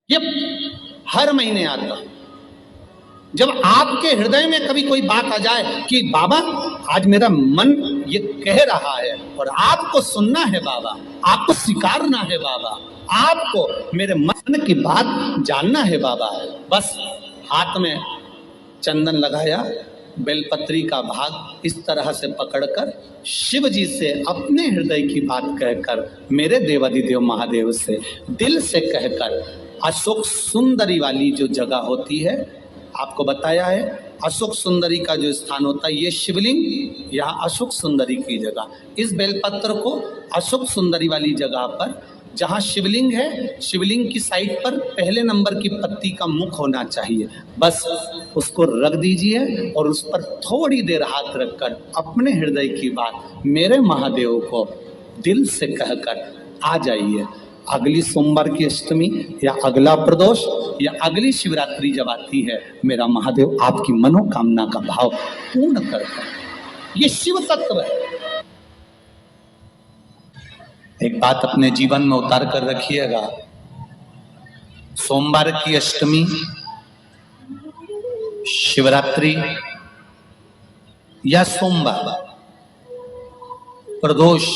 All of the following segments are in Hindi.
ये हर महीने आता। जब आपके हृदय में कभी कोई बात आ जाए कि बाबा आज मेरा मन ये कह रहा है और आपको सुनना है बाबा, आपको स्वीकारना है बाबा, आपको मेरे मन की बात जानना है बाबा, बस हाथ में चंदन लगाया, बेलपत्री का भाग इस तरह से पकड़कर शिव जी से अपने हृदय की बात कहकर, मेरे देवाधिदेव महादेव से दिल से कहकर, अशोक सुंदरी वाली जो जगह होती है, आपको बताया है अशोक सुंदरी का जो स्थान होता है, ये शिवलिंग या अशोक सुंदरी की जगह, इस बेलपत्र को अशोक सुंदरी वाली जगह पर जहाँ शिवलिंग है, शिवलिंग की साइड पर पहले नंबर की पत्ती का मुख होना चाहिए, बस उसको रख दीजिए और उस पर थोड़ी देर हाथ रखकर अपने हृदय की बात मेरे महादेव को दिल से कहकर आ जाइए। अगली सोमवार की अष्टमी या अगला प्रदोष या अगली शिवरात्रि जब आती है, मेरा महादेव आपकी मनोकामना का भाव पूर्ण करता है। ये शिव तत्व है। एक बात अपने जीवन में उतार कर रखिएगा, सोमवार की अष्टमी, शिवरात्रि या सोमवार, प्रदोष,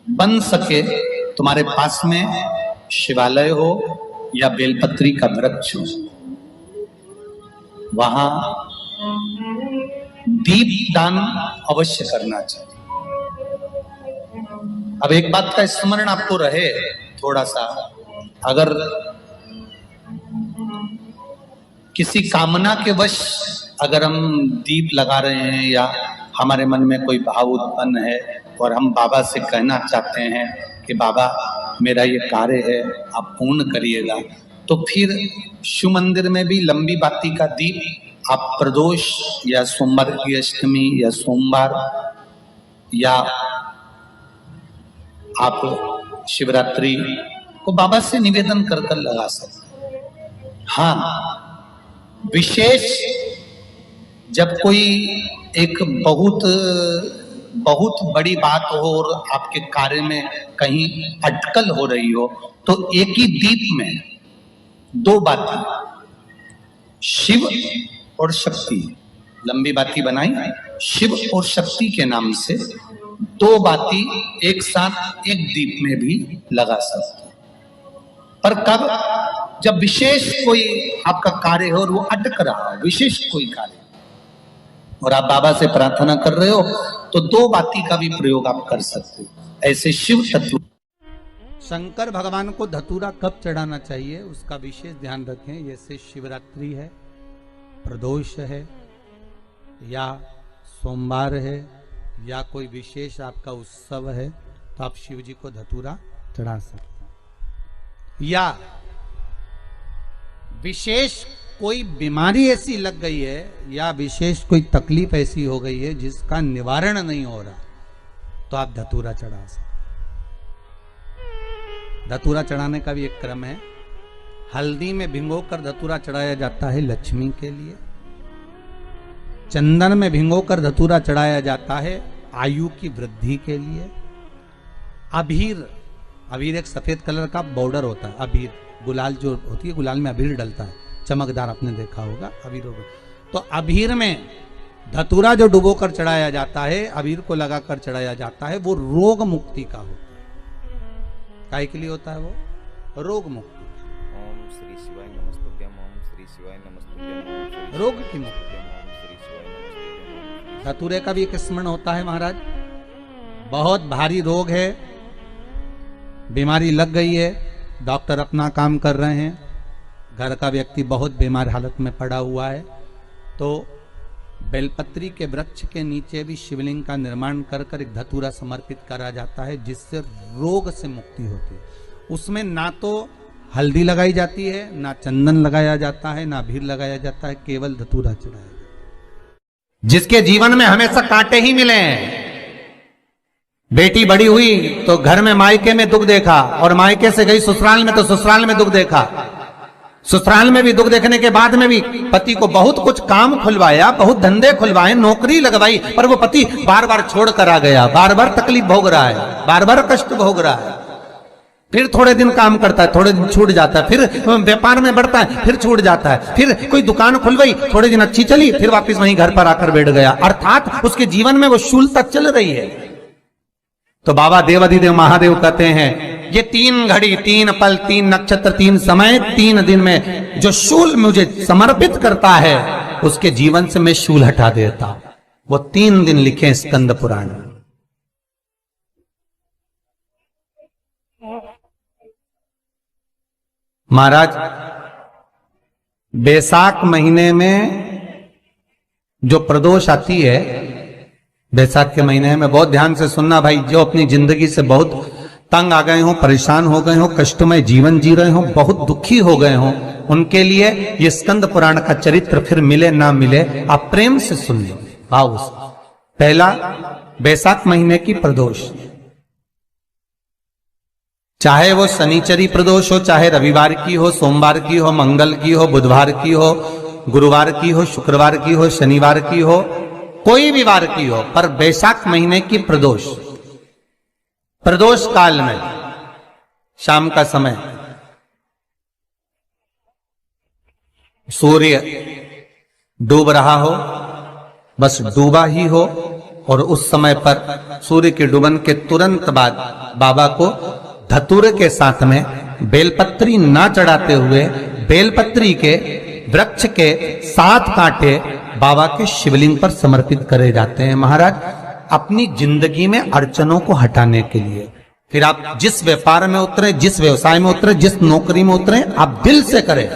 बन सके तुम्हारे पास में शिवालय हो या बेलपत्री का वृक्ष हो, वहां दीप दान अवश्य करना चाहिए। अब एक बात का स्मरण आपको रहे थोड़ा सा, अगर किसी कामना के वश अगर हम दीप लगा रहे हैं या हमारे मन में कोई भाव उत्पन्न है और हम बाबा से कहना चाहते हैं कि बाबा मेरा ये कार्य है आप पूर्ण करिएगा, तो फिर शिव मंदिर में भी लंबी बाती का दीप आप प्रदोष या सोमवार की अष्टमी या सोमवार या आप शिवरात्रि को बाबा से निवेदन कर कर लगा सकते। हाँ, विशेष जब कोई एक बहुत बड़ी बात हो और आपके कार्य में कहीं अटकल हो रही हो, तो एक ही दीप में दो बाती, शिव और शक्ति, लंबी बाती बनाई शिव और शक्ति के नाम से, दो बाती एक साथ एक दीप में भी लगा सकते। पर कब? जब विशेष कोई आपका कार्य हो और वो अटक रहा हो, विशेष कोई कार्य, और आप बाबा से प्रार्थना कर रहे हो, तो दो बाती का भी प्रयोग आप कर सकते हो। ऐसे शिव तत्व। शंकर भगवान को धतूरा कब चढ़ाना चाहिए उसका विशेष ध्यान रखें। जैसे शिवरात्रि है, प्रदोष है, या सोमवार है, या कोई विशेष आपका उत्सव है, तो आप शिव जी को धतूरा चढ़ा सकते हैं। या विशेष कोई बीमारी ऐसी लग गई है या विशेष कोई तकलीफ ऐसी हो गई है जिसका निवारण नहीं हो रहा, तो आप धतूरा चढ़ा सकते। धतूरा चढ़ाने का भी एक क्रम है। हल्दी में भिगोकर धतूरा चढ़ाया जाता है लक्ष्मी के लिए। चंदन में भिगोकर धतूरा चढ़ाया जाता है आयु की वृद्धि के लिए। अबीर एक सफेद कलर का बॉर्डर होता है, अबीर गुलाल जो होती है, गुलाल में अबीर डलता है, चमकदार, आपने देखा होगा अबीर। तो अबीर में धतूरा जो डुबो कर चढ़ाया जाता है, अबीर को लगाकर चढ़ाया जाता है, वो रोग मुक्ति का होता है। काय के लिए होता है वो? रोग मुक्ति। ओम श्री शिवाय नमस्तुभ्यम, ओम श्री शिवाय नमस्तुभ्यम, रोग की मुक्ति। धतूरे का भी एक स्मरण होता है महाराज। बहुत भारी रोग है, बीमारी लग गई है, डॉक्टर अपना काम कर रहे हैं, घर का व्यक्ति बहुत बीमार हालत में पड़ा हुआ है, तो बेलपत्री के वृक्ष के नीचे भी शिवलिंग का निर्माण कर एक धतूरा समर्पित करा जाता है, जिससे रोग से मुक्ति होती है। उसमें ना तो हल्दी लगाई जाती है, ना चंदन लगाया जाता है, ना अबीर लगाया जाता है, केवल धतूरा चढ़ाया जाता है। जिसके जीवन में हमेशा कांटे ही मिले हैं, बेटी बड़ी हुई तो घर में मायके में दुख देखा, और मायके से गई ससुराल में तो ससुराल में दुख देखा, ससुराल में भी दुख देखने के बाद में भी पति को बहुत कुछ काम खुलवाया, बहुत धंधे खुलवाए, नौकरी लगवाई, पर वो पति बार बार छोड़ कर आ गया, बार बार तकलीफ भोग रहा है, बार बार कष्ट भोग रहा है। फिर थोड़े दिन काम करता है, थोड़े दिन छूट जाता है, फिर व्यापार में बढ़ता है, फिर छूट जाता है, फिर कोई दुकान खुल गई, थोड़े दिन अच्छी चली, फिर वापस वहीं घर पर आकर बैठ गया। अर्थात उसके जीवन में वो शूलता चल रही है। तो बाबा देवाधिदेव महादेव कहते हैं ये 3 घड़ी 3 पल 3 नक्षत्र 3 समय 3 दिन में जो शूल मुझे समर्पित करता है उसके जीवन से मैं शूल हटा देता हूं। वो 3 दिन लिखे स्कंद पुराण में। महाराज बैसाख महीने में जो प्रदोष आती है, बैसाख के महीने में बहुत ध्यान से सुनना भाई, जो अपनी जिंदगी से बहुत तंग आ गए हो, परेशान हो गए हो, कष्टमय जीवन जी रहे हो, बहुत दुखी हो गए हो, उनके लिए ये स्कंद पुराण का चरित्र फिर मिले ना मिले आप प्रेम से सुन लो। भाव पहला, बैसाख महीने की प्रदोष, चाहे वो शनिचरी प्रदोष हो, चाहे रविवार की हो, सोमवार की हो, मंगल की हो, बुधवार की हो, गुरुवार की हो, शुक्रवार की हो, शनिवार की हो, कोई भी वार की हो, पर बैसाख महीने की प्रदोष, प्रदोष काल में शाम का समय सूर्य डूब रहा हो, बस डूबा ही हो, और उस समय पर सूर्य के डूबन के तुरंत बाद बाबा को धतूरे के साथ में बेलपत्री ना चढ़ाते हुए बेलपत्री के वृक्ष के 7 कांटे बाबा के शिवलिंग पर समर्पित करे जाते हैं महाराज, अपनी जिंदगी में अड़चनों को हटाने के लिए। फिर आप जिस व्यापार में उतरे, जिस व्यवसाय में उतरे, जिस नौकरी में उतरे, आप दिल से करें,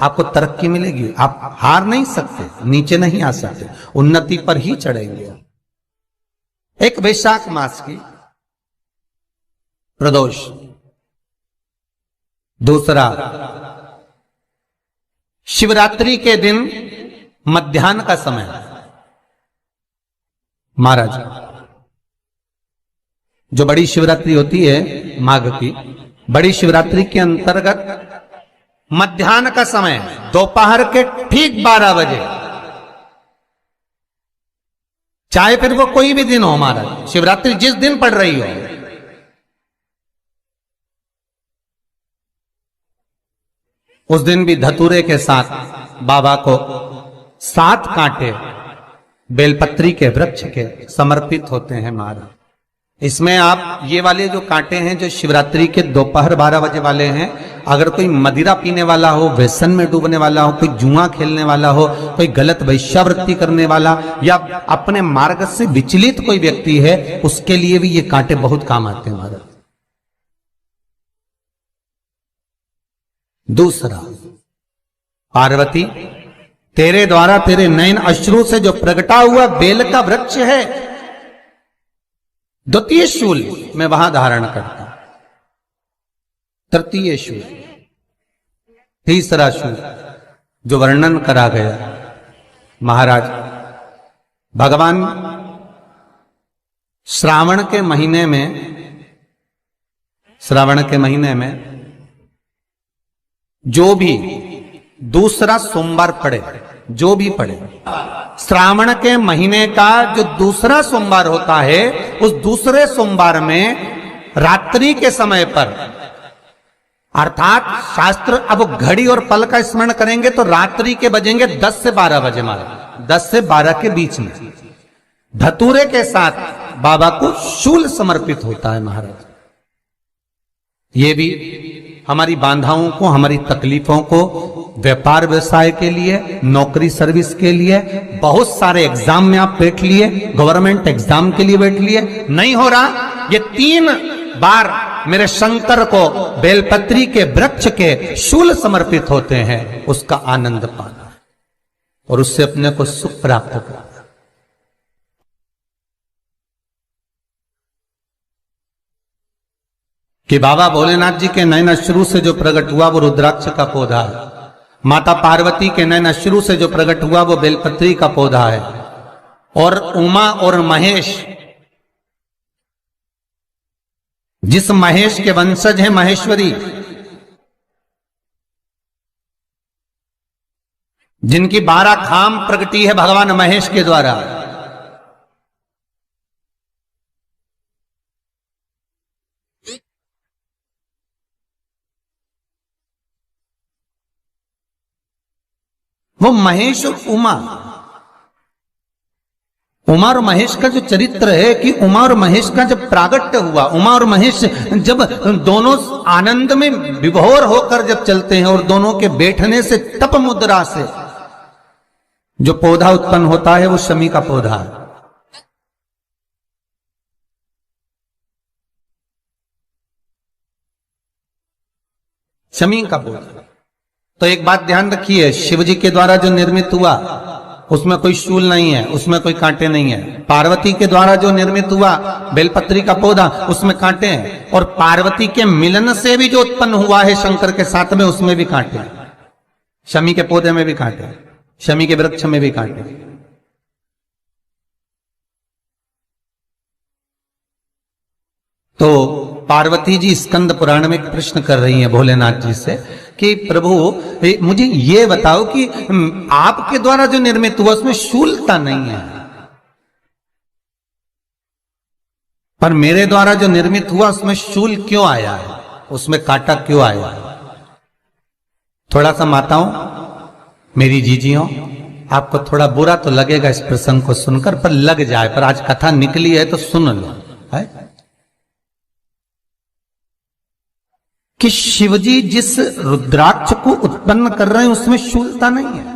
आपको तरक्की मिलेगी। आप हार नहीं सकते, नीचे नहीं आ सकते, उन्नति पर ही चढ़ेंगे। एक वैशाख मास की प्रदोष, दूसरा शिवरात्रि के दिन मध्याह्न का समय। महाराज जो बड़ी शिवरात्रि होती है माघ की, बड़ी शिवरात्रि के अंतर्गत मध्याह्न का समय, दोपहर के ठीक 12 बजे, चाहे फिर वो कोई भी दिन हो महाराज, शिवरात्रि जिस दिन पड़ रही हो, उस दिन भी धतूरे के साथ बाबा को 7 कांटे बेलपत्री के वृक्ष के समर्पित होते हैं महाराज। इसमें आप ये वाले जो कांटे हैं जो शिवरात्रि के दोपहर 12 बजे वाले हैं, अगर कोई मदिरा पीने वाला हो, व्यसन में डूबने वाला हो, कोई जुआ खेलने वाला हो, कोई गलत वैश्यावृत्ति करने वाला, या अपने मार्ग से विचलित कोई व्यक्ति है, उसके लिए भी ये कांटे बहुत काम आते हैं महाराज। दूसरा, पार्वती तेरे द्वारा तेरे नयन अश्रु से जो प्रगटा हुआ बेल का वृक्ष है, द्वितीय शूल मैं वहां धारण करता, तृतीय शूल, तीसरा शूल जो वर्णन करा गया महाराज, भगवान श्रावण के महीने में जो भी दूसरा सोमवार पड़े, जो भी पड़े, श्रावण के महीने का जो दूसरा सोमवार होता है, उस दूसरे सोमवार में रात्रि के समय पर, अर्थात शास्त्र अब घड़ी और पल का स्मरण करेंगे तो रात्रि के बजेंगे 10 से 12 बजे महाराज, 10 से 12 के बीच में धतूरे के साथ बाबा को शूल समर्पित होता है महाराज। ये भी हमारी बाधाओं को, हमारी तकलीफों को, व्यापार व्यवसाय के लिए, नौकरी सर्विस के लिए, बहुत सारे एग्जाम में आप बैठ लिए, गवर्नमेंट एग्जाम के लिए बैठ लिए, नहीं हो रहा, ये 3 बार मेरे शंकर को बेलपत्री के वृक्ष के शूल समर्पित होते हैं, उसका आनंद पाना और उससे अपने को सुख प्राप्त करना। कि बाबा भोलेनाथ जी के नयन अश्रु से जो प्रकट हुआ वो रुद्राक्ष का पौधा है, माता पार्वती के नयन अश्रु से जो प्रकट हुआ वो बेलपत्री का पौधा है, और उमा और महेश, जिस महेश के वंशज हैं महेश्वरी, जिनकी 12 खाम प्रगटी है भगवान महेश के द्वारा, वो महेश और उमा, उमा और महेश का जो चरित्र है कि उमा और महेश का जब प्रागट्य हुआ, उमा और महेश जब दोनों आनंद में विभोर होकर जब चलते हैं और दोनों के बैठने से तप मुद्रा से जो पौधा उत्पन्न होता है वो शमी का पौधा है। शमी का पौधा। तो एक बात ध्यान रखिए, शिव जी के द्वारा जो निर्मित हुआ उसमें कोई शूल नहीं है, उसमें कोई कांटे नहीं है। पार्वती के द्वारा जो निर्मित हुआ बेलपत्री का पौधा, उसमें कांटे हैं। और पार्वती के मिलन से भी जो उत्पन्न हुआ है शंकर के साथ में, उसमें भी कांटे हैं। शमी के पौधे में भी कांटे, शमी के वृक्ष में भी कांटे। तो पार्वती जी स्कंद पुराण में एक प्रश्न कर रही हैं भोलेनाथ जी से कि प्रभु मुझे ये बताओ कि आपके द्वारा जो निर्मित हुआ उसमें शूलता नहीं है, पर मेरे द्वारा जो निर्मित हुआ उसमें शूल क्यों आया है, उसमें कांटा क्यों आया है? थोड़ा सा माताओं, मेरी जीजियों, आपको थोड़ा बुरा तो लगेगा इस प्रसंग को सुनकर, पर लग जाए, पर आज कथा निकली है तो सुन लो है कि शिवजी जिस रुद्राक्ष को उत्पन्न कर रहे हैं उसमें शूलता नहीं है,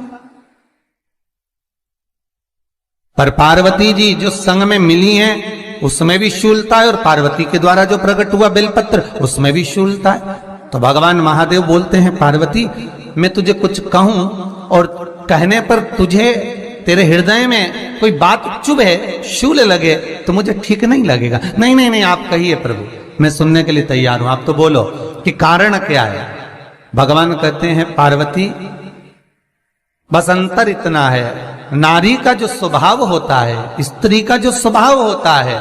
पर पार्वती जी जो संग में मिली हैं उसमें भी शूलता है, और पार्वती के द्वारा जो प्रकट हुआ बेलपत्र उसमें भी शूलता है। तो भगवान महादेव बोलते हैं, पार्वती मैं तुझे कुछ कहूं और कहने पर तुझे तेरे हृदय में कोई बात चुभे, शूल लगे तो मुझे ठीक नहीं लगेगा। नहीं नहीं नहीं, आप कहिए प्रभु, मैं सुनने के लिए तैयार हूं, आप तो बोलो कि कारण क्या है। भगवान कहते हैं, पार्वती बस अंतर इतना है, नारी का जो स्वभाव होता है, स्त्री का जो स्वभाव होता है,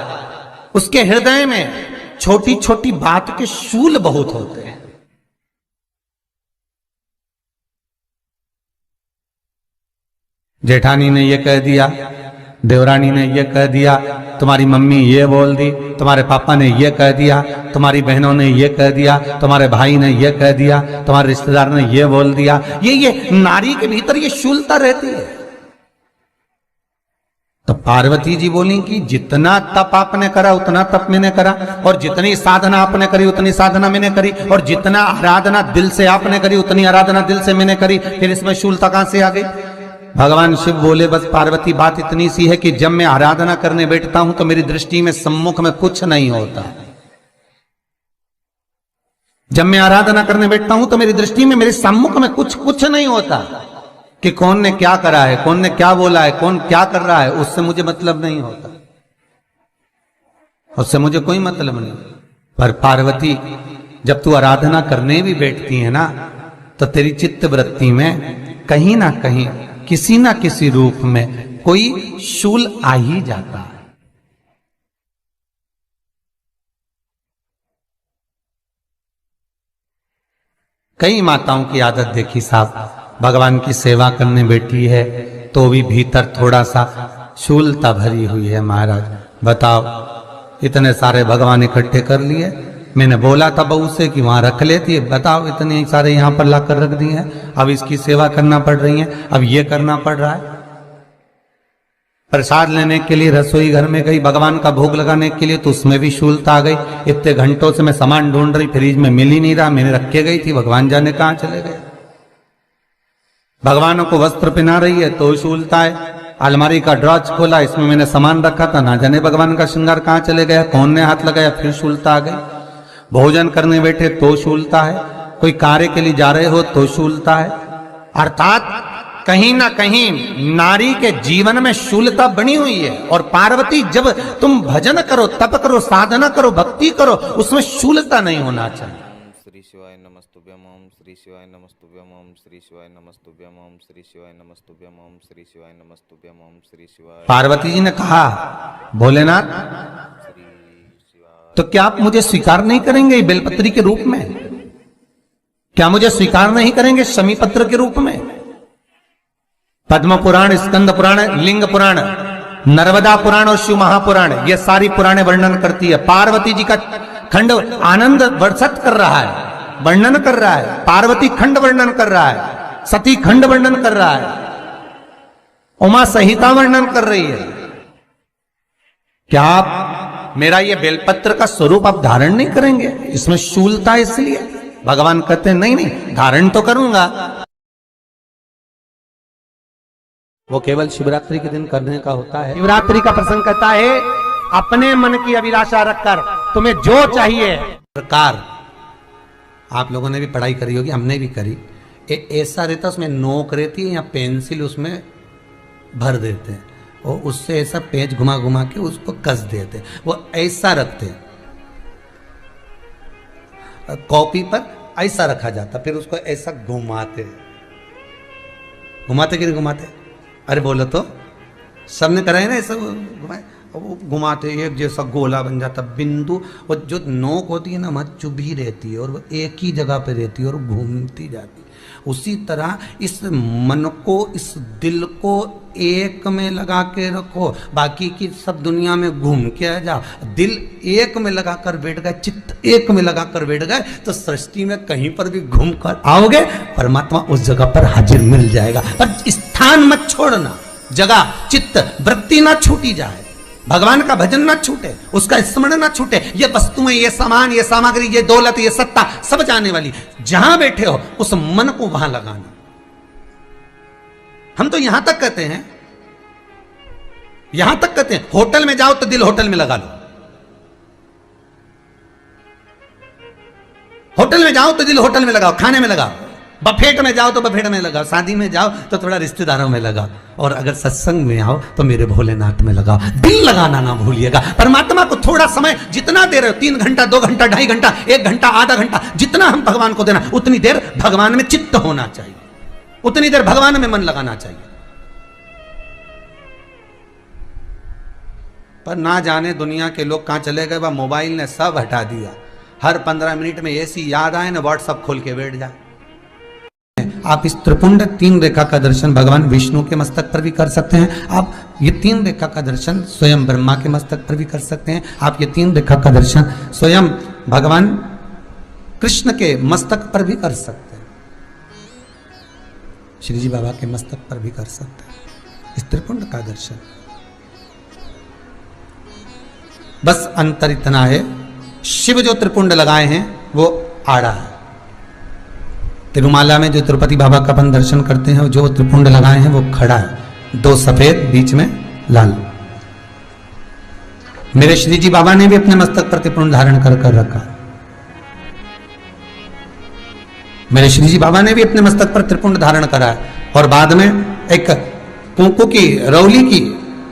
उसके हृदय में छोटी छोटी बात के शूल बहुत होते हैं। जेठानी ने ये कह दिया, देवरानी ने ये कह दिया, तुम्हारी मम्मी ये बोल दी, तुम्हारे पापा ने ये कह दिया, तुम्हारी बहनों ने ये कह दिया, तुम्हारे भाई ने ये कह दिया, तुम्हारे रिश्तेदार ने ये बोल दिया। ये नारी के भीतर ये शूलता रहती है। तो पार्वती जी बोली कि जितना तप आपने करा उतना तप मैंने करा, और जितनी साधना आपने करी उतनी साधना मैंने करी, और जितना आराधना दिल से आपने करी उतनी आराधना दिल से मैंने करी, फिर इसमें शूलता कहां से आ गई? भगवान शिव बोले, बस पार्वती बात इतनी सी है कि जब मैं आराधना करने बैठता हूं तो मेरी दृष्टि में सम्मुख में कुछ नहीं होता। जब मैं आराधना करने बैठता हूं तो मेरी दृष्टि में, मेरे सम्मुख में कुछ नहीं होता कि कौन ने क्या करा है, कौन ने क्या बोला है, कौन क्या कर रहा है, उससे मुझे मतलब नहीं होता, उससे मुझे कोई मतलब नहीं। पर पार्वती जब तू आराधना करने भी बैठती है ना, तो तेरी चित्त वृत्ति में कहीं ना कहीं किसी ना किसी रूप में कोई शूल आ ही जाता है। कई माताओं की आदत देखी साहब, भगवान की सेवा करने बैठी है तो भी भीतर थोड़ा सा शूलता भरी हुई है। महाराज बताओ, इतने सारे भगवान इकट्ठे कर लिए, मैंने बोला था बहू से कि वहां रख लेती है, बताओ इतने सारे यहां पर लाकर रख दिए हैं, अब इसकी सेवा करना पड़ रही है, अब ये करना पड़ रहा है। प्रसाद लेने के लिए रसोई घर में गई, भगवान का भोग लगाने के लिए, तो उसमें भी शूलता आ गई। इतने घंटों से मैं सामान ढूंढ रही, फ्रिज में मिल ही नहीं रहा, मैंने रख के गई थी, भगवान जाने कहां चले गए। भगवानों को वस्त्र पहना रही है तो शूलता है। अलमारी का ड्रॉज खोला, इसमें मैंने सामान रखा था, ना जाने भगवान का श्रृंगार कहां चले गया, कौन ने हाथ लगाया, फिर शूलता आ गई। भोजन करने बैठे तो शूलता है, कोई कार्य के लिए जा रहे हो तो शूलता है। अर्थात कहीं ना कहीं नारी के जीवन में शूलता बनी हुई है। और पार्वती, जब तुम भजन करो, तप करो, साधना करो, भक्ति करो, उसमें शूलता नहीं होना चाहिए। श्री शिवाय नमस्तुभ्यम, ओम श्री शिवाय नमस्तुभ्यम, ओम श्री शिवाय नमस्तुभ्यम, ओम श्री शिवाय नमस्तुभ्यम, ओम श्री शिवाय नमस्तुभ्यम, ओम श्री शिवाय। पार्वती जी ने कहा, भोलेनाथ तो क्या आप मुझे स्वीकार नहीं करेंगे बेलपत्री के रूप में? क्या मुझे स्वीकार नहीं करेंगे शमी पत्र के रूप में? पद्म पुराण, स्कंद पुराण, लिंग पुराण, नर्मदा पुराण और शिव महापुराण, ये सारी पुराणे वर्णन करती है। पार्वती जी का खंड आनंद वर्षित कर रहा है, वर्णन कर रहा है। पार्वती खंड वर्णन कर रहा है, सती खंड वर्णन कर रहा है। उमा संहिता वर्णन कर रही है। क्या आप मेरा ये बेलपत्र का स्वरूप आप धारण नहीं करेंगे? इसमें शूलता इसलिए भगवान कहते हैं नहीं नहीं, धारण तो करूंगा। वो केवल शिवरात्रि के दिन करने का होता है। शिवरात्रि का प्रसंग कहता है अपने मन की अभिलाषा रखकर तुम्हें जो चाहिए प्रकार। आप लोगों ने भी पढ़ाई करी होगी, हमने भी करी। ऐसा रहता, उसमें नोक रहती है या पेंसिल उसमें भर देते हैं और उससे ऐसा पेज घुमा घुमा के उसको कस देते हैं। वो ऐसा रखते हैं, कॉपी पर ऐसा रखा जाता, फिर उसको ऐसा घुमाते घुमाते कि नहीं घुमाते? अरे बोलो तो, सबने कराए ना ऐसा घुमाए, वो घुमाते एक जैसा गोला बन जाता बिंदु। वो जो नोक होती है ना वहाँ चुभी रहती है और वो एक ही जगह पे रहती है और घूमती जाती है। उसी तरह इस मन को, इस दिल को एक में लगा के रखो, बाकी की सब दुनिया में घूम के आ जाओ। दिल एक में लगा कर बैठ गए, चित्त एक में लगा कर बैठ गए तो सृष्टि में कहीं पर भी घूम कर आओगे, परमात्मा उस जगह पर हाजिर मिल जाएगा। पर स्थान मत छोड़ना, जगह चित्त वृत्ति ना छूटी जाए, भगवान का भजन ना छूटे, उसका स्मरण ना छूटे। ये वस्तुएं, ये सामान, ये सामग्री, ये दौलत, ये सत्ता सब जाने वाली। जहां बैठे हो उस मन को वहां लगाना। हम तो यहां तक कहते हैं, यहां तक कहते हैं होटल में जाओ तो दिल होटल में लगा लो, होटल में जाओ तो दिल होटल में लगाओ, खाने में लगाओ, बफेट में जाओ तो बफेट में लगाओ, शादी में जाओ तो थोड़ा रिश्तेदारों में लगाओ, और अगर सत्संग में आओ तो मेरे भोलेनाथ में लगाओ। दिल लगाना ना भूलिएगा। परमात्मा को थोड़ा समय जितना दे रहे हो, 3 घंटा, 2 घंटा, 2.5 घंटा, 1 घंटा, आधा घंटा, जितना हम भगवान को देना, उतनी देर भगवान में चित्त होना चाहिए, उतनी देर भगवान में मन लगाना चाहिए। पर ना जाने दुनिया के लोग कहां चले गए, वह मोबाइल ने सब हटा दिया। हर 15 मिनट में ऐसी याद आए ना व्हाट्सअप खोल के बैठ जाए। आप इस त्रिपुंड 3 रेखा का दर्शन भगवान विष्णु के मस्तक पर भी कर सकते हैं। आप ये 3 रेखा का दर्शन स्वयं ब्रह्मा के मस्तक पर भी कर सकते हैं। आप ये 3 रेखा का दर्शन स्वयं भगवान कृष्ण के मस्तक पर भी कर सकते हैं, श्री जी बाबा के मस्तक पर भी कर सकते हैं इस त्रिपुंड का दर्शन। बस अंतर इतना है, शिव जो त्रिपुंड लगाए हैं वो आड़ा है। तिरुमाला में जो तिरुपति बाबा का अपन दर्शन करते हैं, जो त्रिपुंड लगाए हैं वो खड़ा है, 2 सफेद बीच में लाल। मेरे श्री जी बाबा ने भी अपने मस्तक पर त्रिपुंड धारण कर रखा। मेरे श्री जी बाबा ने भी अपने मस्तक पर त्रिपुंड धारण करा है और बाद में एक कुंकू की रौली की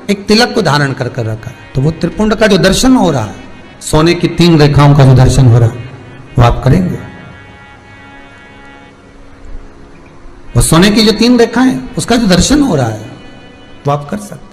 एक तिलक को धारण कर रखा है। तो वो त्रिपुंड का जो दर्शन हो रहा है, सोने की 3 रेखाओं का जो दर्शन हो रहा है वो आप करेंगे। वो सोने की जो 3 रेखाएं, उसका जो दर्शन हो रहा है वो आप कर सकते हैं।